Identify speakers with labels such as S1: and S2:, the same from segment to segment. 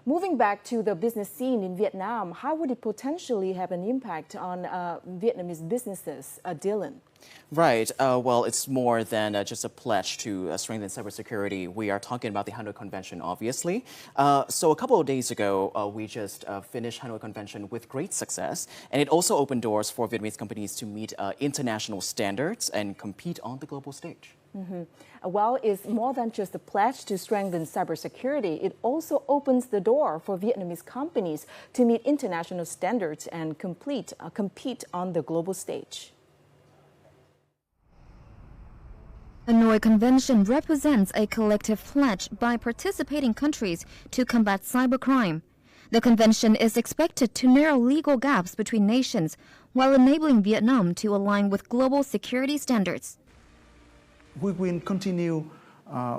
S1: Moving back to the business scene in Vietnam, how would it potentially have an impact on Vietnamese businesses, Dylan?
S2: Right. Well, it's more than just a pledge to strengthen cybersecurity. We are talking about the Hanoi Convention, obviously. So a couple of days ago, we just finished Hanoi Convention with great success. And it also opened doors for Vietnamese companies to meet international standards and compete on the global stage.
S1: Well, it's more than just a pledge to strengthen cybersecurity. It also opens the door for Vietnamese companies to meet international standards and compete on the global stage.
S3: Hanoi Convention represents a collective pledge by participating countries to combat cybercrime. The convention is expected to narrow legal gaps between nations while enabling Vietnam to align with global security standards.
S4: We will continue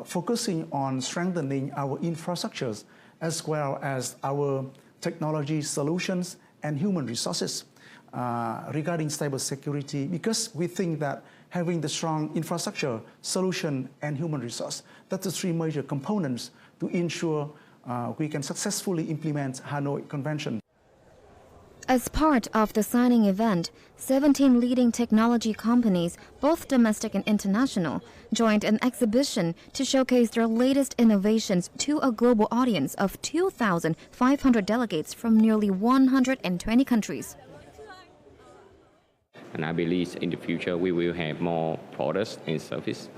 S4: focusing on strengthening our infrastructures as well as our technology solutions and human resources regarding cybersecurity, because we think that having the strong infrastructure, solution, and human resource, that's the three major components to ensure we can successfully implement Hanoi Convention.
S3: As part of the signing event, 17 leading technology companies, both domestic and international, joined an exhibition to showcase their latest innovations to a global audience of 2,500 delegates from nearly 120 countries.
S5: And I believe in the future we will have more products and services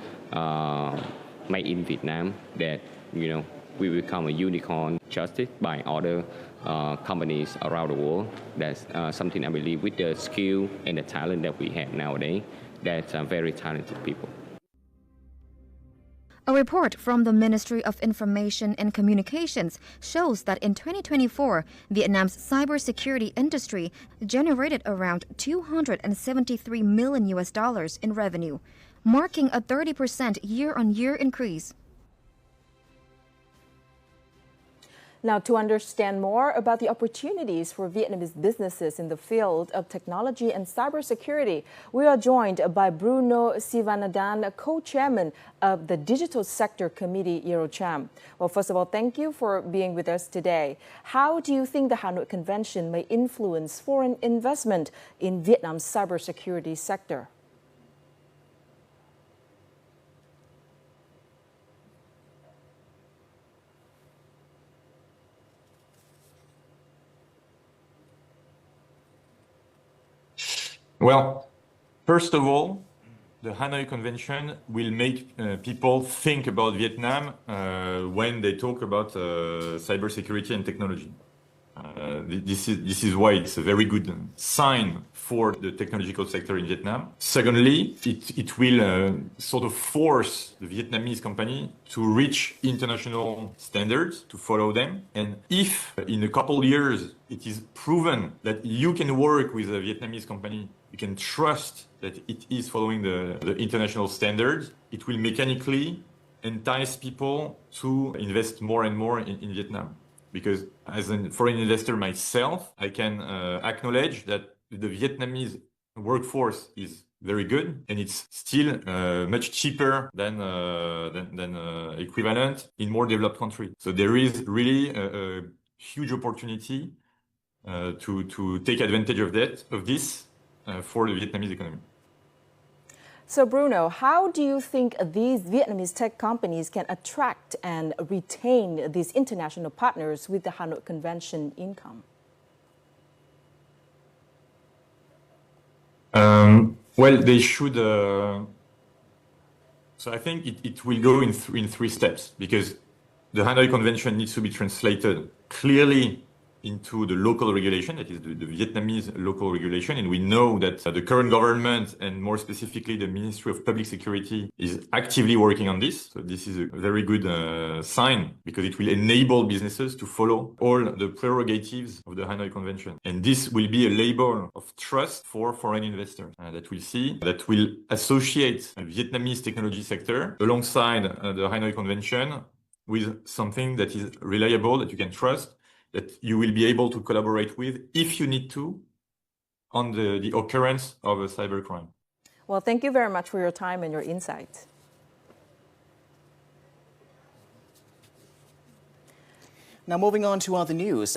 S5: made in Vietnam that, we will become a unicorn trusted by other companies around the world. That's something I believe with the skill and the talent that we have nowadays, that's very talented people.
S3: A report from the Ministry of Information and Communications shows that in 2024, Vietnam's cybersecurity industry generated around $273 million in revenue, marking a 30% year-on-year increase.
S1: Now, to understand more about the opportunities for Vietnamese businesses in the field of technology and cybersecurity, we are joined by Bruno Sivanadan, co-chairman of the Digital Sector Committee, EuroCham. Well, first of all, thank you for being with us today. How do you think the Hanoi Convention may influence foreign investment in Vietnam's cybersecurity sector?
S6: Well, first of all, the Hanoi Convention will make people think about Vietnam when they talk about cybersecurity and technology. This is why it's a very good sign for the technological sector in Vietnam. Secondly, it will sort of force the Vietnamese company to reach international standards, to follow them. And if in a couple of years it is proven that you can work with a Vietnamese company, you can trust that it is following the international standards, it will mechanically entice people to invest more and more in Vietnam. Because as a foreign investor myself, I can acknowledge that the Vietnamese workforce is very good, and it's still much cheaper than equivalent in more developed countries. So there is really a huge opportunity to take advantage of this for the Vietnamese economy.
S1: So Bruno, how do you think these Vietnamese tech companies can attract and retain these international partners with the Hanoi Convention income?
S6: Well, they should. So I think it will go in three steps, because the Hanoi Convention needs to be translated clearly into the local regulation, that is the Vietnamese local regulation. And we know that the current government, and more specifically the Ministry of Public Security, is actively working on this. So this is a very good sign, because it will enable businesses to follow all the prerogatives of the Hanoi Convention. And this will be a label of trust for foreign investors that will associate a Vietnamese technology sector alongside the Hanoi Convention with something that is reliable, that you can trust, that you will be able to collaborate with if you need to on the occurrence of a cybercrime.
S1: Well, thank you very much for your time and your insight.
S2: Now moving on to other news.